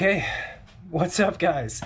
Okay, what's up guys?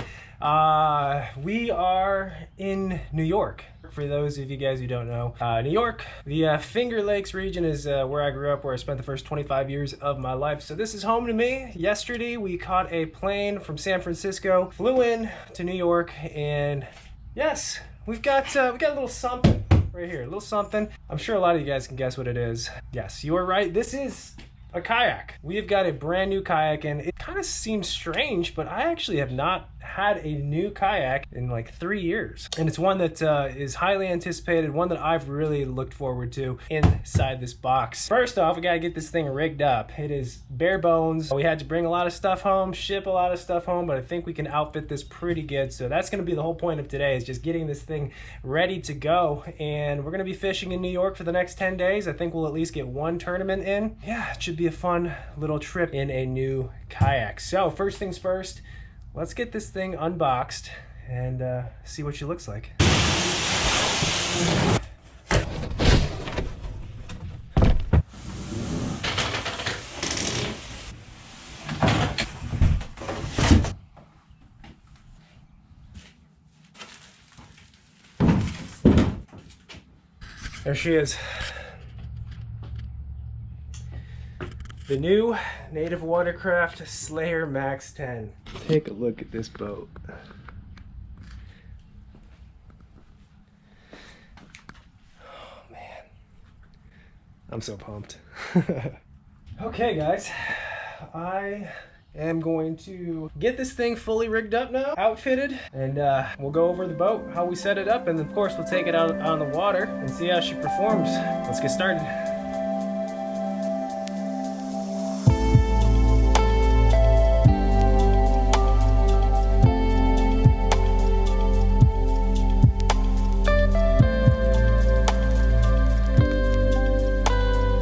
We are in New York. For those of you guys who don't know, New York, the Finger Lakes region is where I grew up, where I spent the first 25 years of my life. So this is home to me. Yesterday we caught a plane from San Francisco, flew in to New York, and yes, we got a little something right here, a little something. I'm sure a lot of you guys can guess what it is. Yes, you are right. This is a kayak. We have got a brand new kayak, and it kind of seems strange, but I actually have not had a new kayak in like 3 years. And it's one that is highly anticipated, one that I've really looked forward to inside this box. First off, we gotta get this thing rigged up. It is bare bones. We had to bring a lot of stuff home, ship a lot of stuff home, but I think we can outfit this pretty good. So that's gonna be the whole point of today, is just getting this thing ready to go. And we're gonna be fishing in New York for the next 10 days. I think we'll at least get one tournament in. Yeah, it should be a fun little trip in a new kayak. So first things first, let's get this thing unboxed and see what she looks like. There she is. The new Nativewatercraft SLAYER Max 10. Take a look at this boat. Oh man, I'm so pumped. Okay guys, I am going to get this thing fully rigged up now, outfitted, and we'll go over the boat, how we set it up, and of course we'll take it out on the water and see how she performs. Let's get started.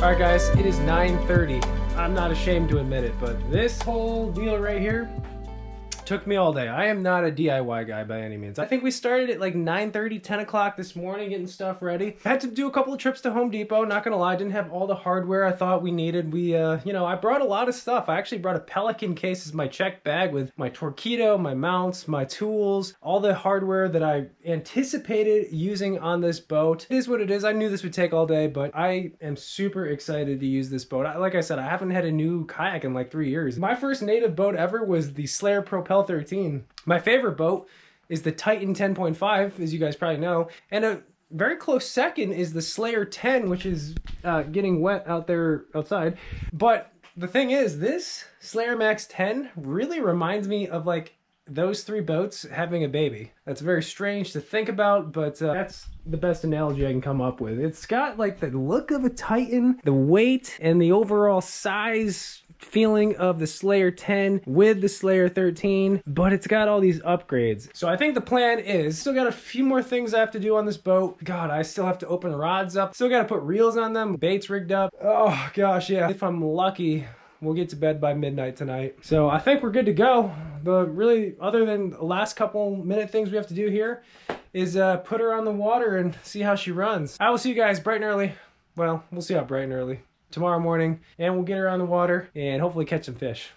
Alright guys, it is 9:30. I'm not ashamed to admit it, but this whole deal right here took me all day. I am not a DIY guy by any means. I think we started at like 9:30, 10 o'clock this morning getting stuff ready. I had to do a couple of trips to Home Depot, not gonna lie. I didn't have all the hardware I thought we needed. You know, I brought a lot of stuff. I actually brought a Pelican case as my checked bag with my Torpedo, my mounts, my tools, all the hardware that I anticipated using on this boat. It is what it is. I knew this would take all day, but I am super excited to use this boat. Like I said, I haven't had a new kayak in like 3 years. My first native boat ever was the SLAYER Propel 13. My favorite boat is the Titan 10.5, as you guys probably know, and a very close second is the SLAYER 10, which is getting wet out there outside. But the thing is, this SLAYER Max 10 really reminds me of like those three boats having a baby. That's very strange to think about, but that's the best analogy I can come up with. It's got like the look of a Titan, the weight, and the overall size feeling of the SLAYER 10 with the SLAYER 13, but it's got all these upgrades. So I think the plan is, still got a few more things I have to do on this boat. God, I still have to open the rods up. Still got to put reels on them, baits rigged up. Oh gosh, yeah. If I'm lucky, we'll get to bed by midnight tonight. So I think we're good to go. The really, other than the last couple minute things we have to do here, is put her on the water and see how she runs. I will see you guys bright and early. Well, we'll see how bright and early tomorrow morning, and we'll get her on the water and hopefully catch some fish.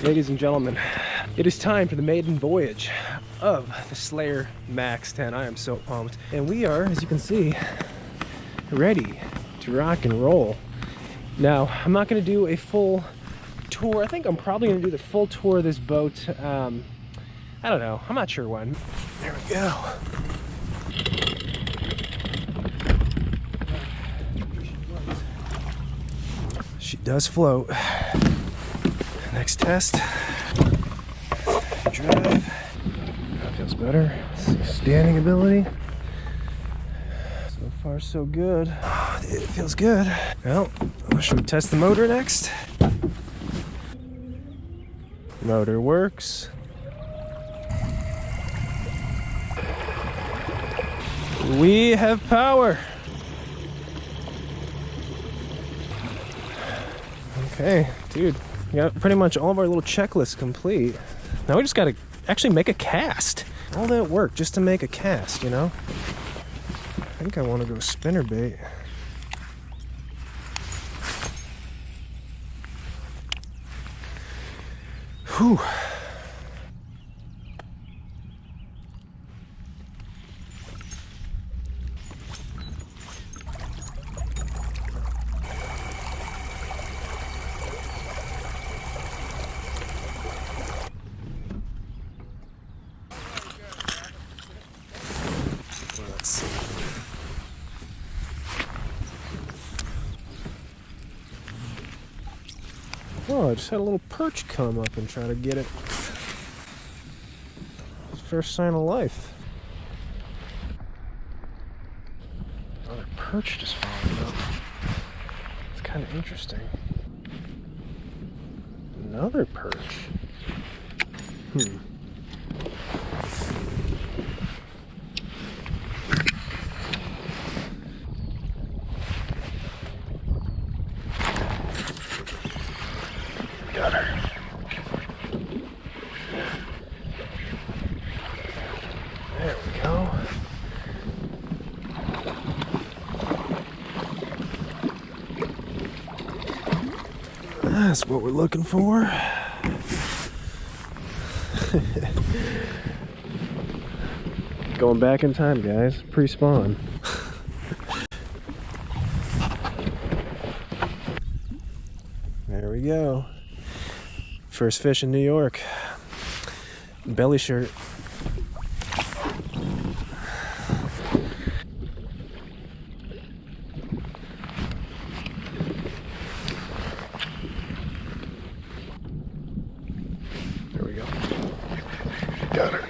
Ladies and gentlemen, it is time for the maiden voyage of the SLAYER Max 10. I am so pumped. And we are, as you can see, ready to rock and roll. Now, I'm not gonna do a full tour. I think I'm probably gonna do the full tour of this boat. I don't know, I'm not sure when. There we go. She does float. Next test. Drive. That feels better. Standing ability. So far, so good. The It feels good. Well, should we test the motor next? Motor works. We have power. Okay, dude, we got pretty much all of our little checklists complete. Now we just gotta actually make a cast. All that work just to make a cast, you know? I think I want to go spinnerbait. Whew. Let's see. Oh, I just had a little perch come up and try to get it. First sign of life. Another perch just falling up. It's kind of interesting. Another perch. Got her. There we go. That's what we're looking for. Going back in time, guys. Pre-spawn. There we go. First fish in New York. Belly shirt. There we go. Got her.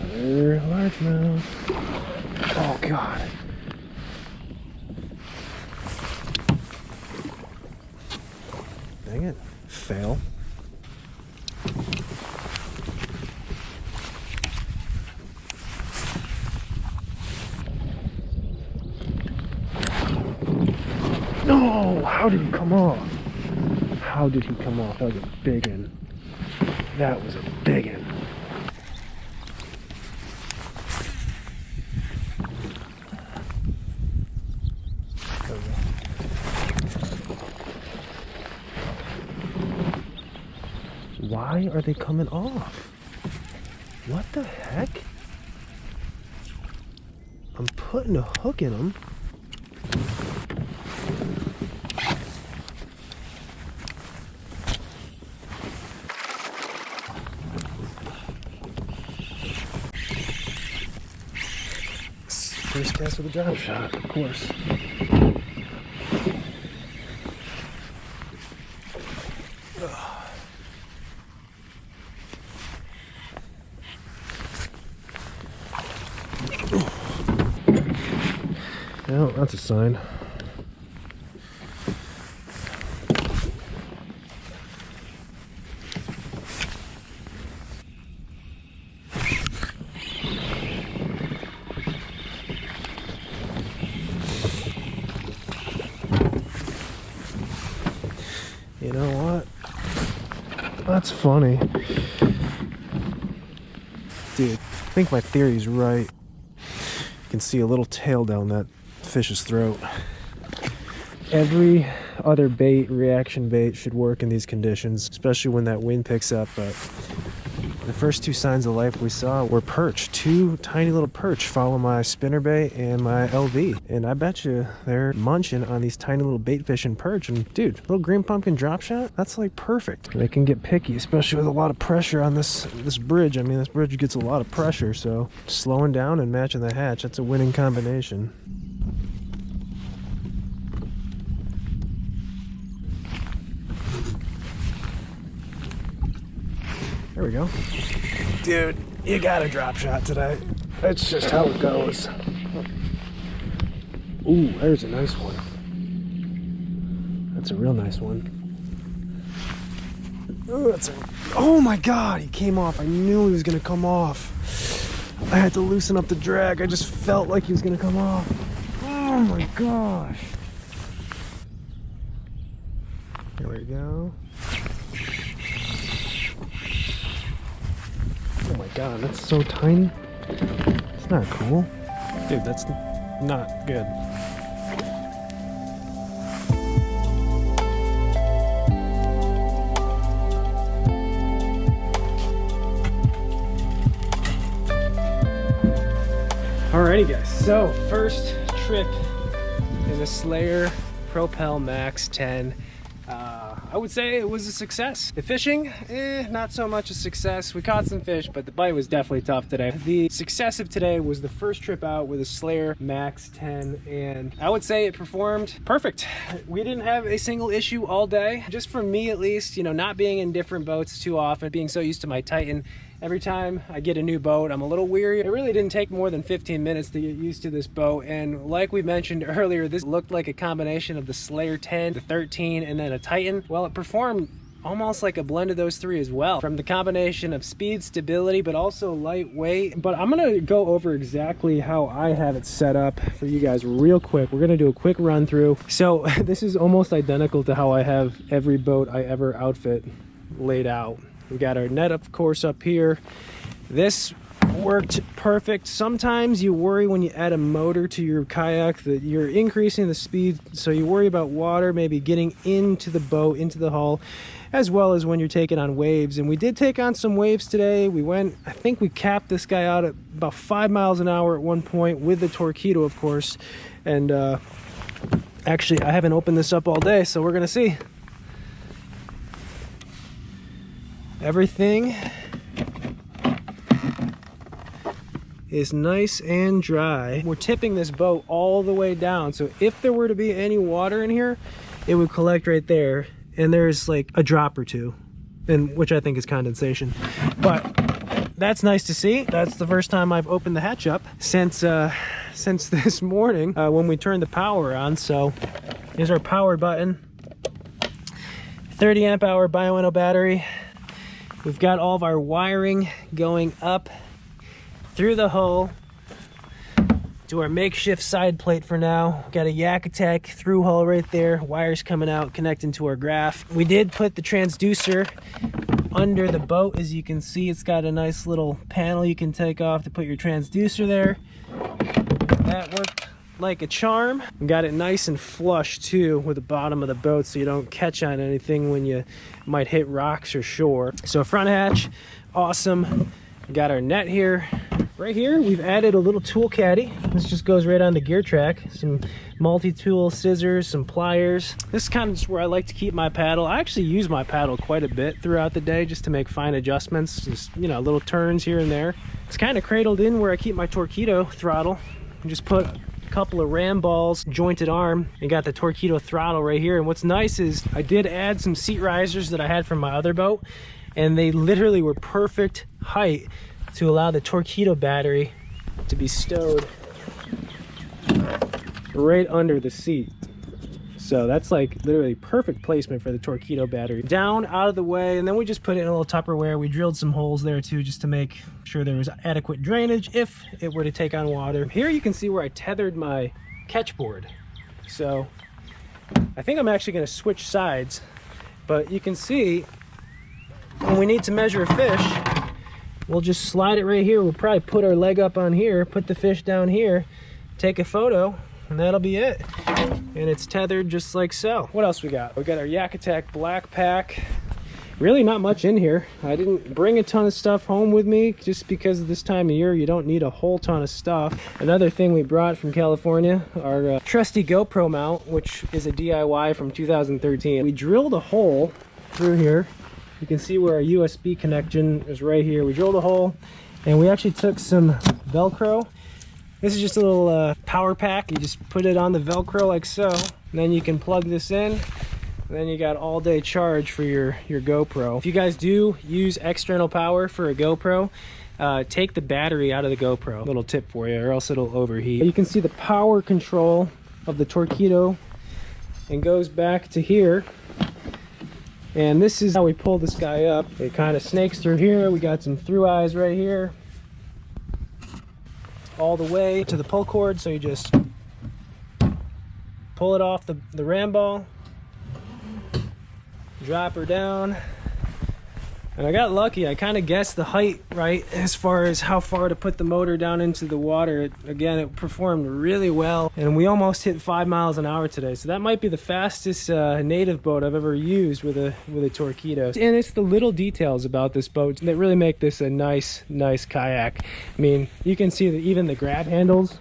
Another largemouth. Oh God. Dang it. Fail. No! How did he come off? How did he come off? That was a big one. That was a big one. Why are they coming off? What the heck? I'm putting a hook in them. First cast with a drop shot, of course. Well, that's a sign. You know what? That's funny. Dude, I think my theory's right. You can see a little tail down that fish's throat. Every other bait, reaction bait, should work in these conditions, especially when that wind picks up, but the first two signs of life we saw were perch. Two tiny little perch follow my spinnerbait and my LV. And I bet you they're munching on these tiny little bait fish and perch. And dude, little green pumpkin drop shot, that's like perfect. They can get picky, especially with a lot of pressure on this bridge. I mean, this bridge gets a lot of pressure, so slowing down and matching the hatch, that's a winning combination. There we go. Dude, you got a drop shot today. That's just how it goes. Ooh, there's a nice one. That's a real nice one. Ooh, oh my God, he came off. I knew he was gonna come off. I had to loosen up the drag. I just felt like he was gonna come off. Oh my gosh. Here we go. Oh my God, that's so tiny. It's not cool. Dude, that's not good. Alrighty guys, so first trip in the SLAYER Propel Max 10. I would say it was a success. The fishing, not so much a success. We caught some fish, but the bite was definitely tough today. The success of today was the first trip out with a SLAYER Max 10, and I would say it performed perfect. We didn't have a single issue all day. Just for me at least, you know, not being in different boats too often, being so used to my Titan. Every time I get a new boat, I'm a little weary. It really didn't take more than 15 minutes to get used to this boat. And like we mentioned earlier, this looked like a combination of the SLAYER 10, the 13, and then a Titan. Well, it performed almost like a blend of those three as well. From the combination of speed, stability, but also lightweight. But I'm gonna go over exactly how I have it set up for you guys real quick. We're gonna do a quick run through. So this is almost identical to how I have every boat I ever outfit laid out. We got our net, of course, up here. This worked perfect. Sometimes you worry when you add a motor to your kayak that you're increasing the speed, so you worry about water maybe getting into the boat, into the hull, as well as when you're taking on waves. And we did take on some waves today. We went, I think we capped this guy out at about 5 miles an hour at one point with the Torpedo, of course. And actually, I haven't opened this up all day, so we're gonna see. Everything is nice and dry. We're tipping this boat all the way down, so if there were to be any water in here, it would collect right there, and there's like a drop or two, and which I think is condensation. But that's nice to see. That's the first time I've opened the hatch up since this morning when we turned the power on. So here's our power button. 30 amp hour Bioenno battery. We've got all of our wiring going up through the hull to our makeshift side plate for now. Got a Yak Attack through hull right there. Wires coming out, connecting to our graph. We did put the transducer under the boat. As you can see, it's got a nice little panel you can take off to put your transducer there. That worked like a charm. We got it nice and flush too with the bottom of the boat so you don't catch on anything when you might hit rocks or shore. So front hatch, awesome. We got our net here. Right here, we've added a little tool caddy. This just goes right on the gear track. Some multi-tool scissors, some pliers. This is kind of just where I like to keep my paddle. I actually use my paddle quite a bit throughout the day just to make fine adjustments, just, you know, little turns here and there. It's kind of cradled in where I keep my Torpedo throttle. I just put couple of ram balls, jointed arm, and got the Torpedo throttle right here. And what's nice is I did add some seat risers that I had from my other boat, and they literally were perfect height to allow the Torpedo battery to be stowed right under the seat. So that's like literally perfect placement for the Torpedo battery. Down, out of the way, and then we just put it in a little Tupperware. We drilled some holes there too just to make sure there was adequate drainage if it were to take on water. Here you can see where I tethered my catch board. So I think I'm actually gonna switch sides, but you can see when we need to measure a fish, we'll just slide it right here. We'll probably put our leg up on here, put the fish down here, take a photo, and that'll be it. And it's tethered just like so. What else we got? We got our Yak Attack black pack. Really not much in here. I didn't bring a ton of stuff home with me just because of this time of year you don't need a whole ton of stuff. Another thing we brought from California, our trusty GoPro mount, which is a DIY from 2013. We drilled a hole through here. You can see where our USB connection is right here. We drilled a hole and we actually took some Velcro. This is just a little power pack. You just put it on the Velcro like so, and then you can plug this in, And then you got all day charge for your GoPro. If you guys do use external power for a GoPro, take the battery out of the GoPro. Little tip for you, or else it'll overheat. You can see the power control of the Torqeedo and goes back to here. And this is how we pull this guy up. It kind of snakes through here. We got some through eyes right here. All the way to the pull cord, so you just pull it off the ram ball, drop her down. And I got lucky. I kind of guessed the height right as far as how far to put the motor down into the water. Again, it performed really well, and we almost hit 5 miles an hour today. So that might be the fastest native boat I've ever used with a Torqeedo. And it's the little details about this boat that really make this a nice kayak. I mean, you can see that even the grab handles.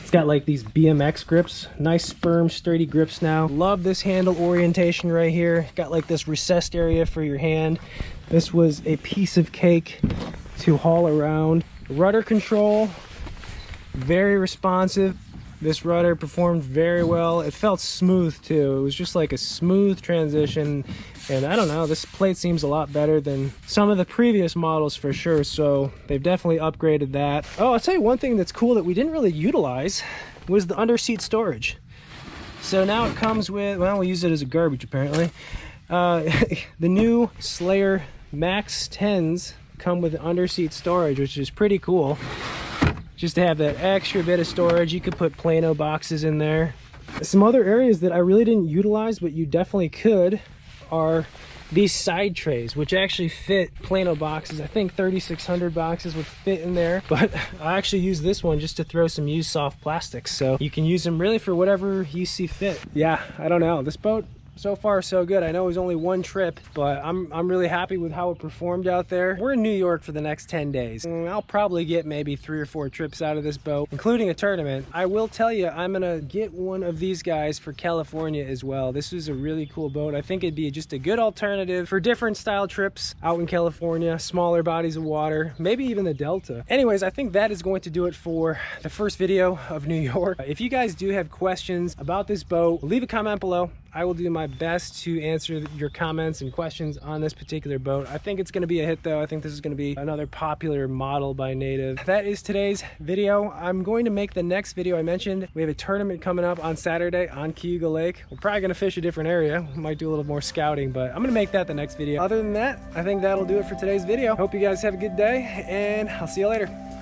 It's got like these BMX grips, nice firm sturdy grips now. Love this handle orientation right here. Got like this recessed area for your hand. This was a piece of cake to haul around. Rudder control, very responsive. This rudder performed very well. It felt smooth too. It was just like a smooth transition. And I don't know, this plate seems a lot better than some of the previous models for sure. So they've definitely upgraded that. Oh, I'll tell you one thing that's cool that we didn't really utilize was the underseat storage. So now it comes with, well, we'll use it as a garbage apparently. The new SLAYER Max 10s come with underseat storage, which is pretty cool. Just to have that extra bit of storage. You could put Plano boxes in there. Some other areas that I really didn't utilize, but you definitely could, are these side trays, which actually fit Plano boxes. I think 3,600 boxes would fit in there, but I actually use this one just to throw some used soft plastics. So you can use them really for whatever you see fit. Yeah, I don't know. This boat, so far so good. I know it was only one trip, but I'm really happy with how it performed out there. We're in New York for the next 10 days. I'll probably get maybe 3 or 4 trips out of this boat, including a tournament. I will tell you, I'm gonna get one of these guys for California as well. This is a really cool boat. I think it'd be just a good alternative for different style trips out in California, smaller bodies of water, maybe even the Delta. Anyways, I think that is going to do it for the first video of New York. If you guys do have questions about this boat, leave a comment below. I will do my best to answer your comments and questions on this particular boat. I think it's going to be a hit though. I think this is going to be another popular model by Native. That is today's video. I'm going to make the next video I mentioned. We have a tournament coming up on Saturday on Cayuga Lake. We're probably going to fish a different area. We might do a little more scouting, but I'm going to make that the next video. Other than that, I think that'll do it for today's video. Hope you guys have a good day, and I'll see you later.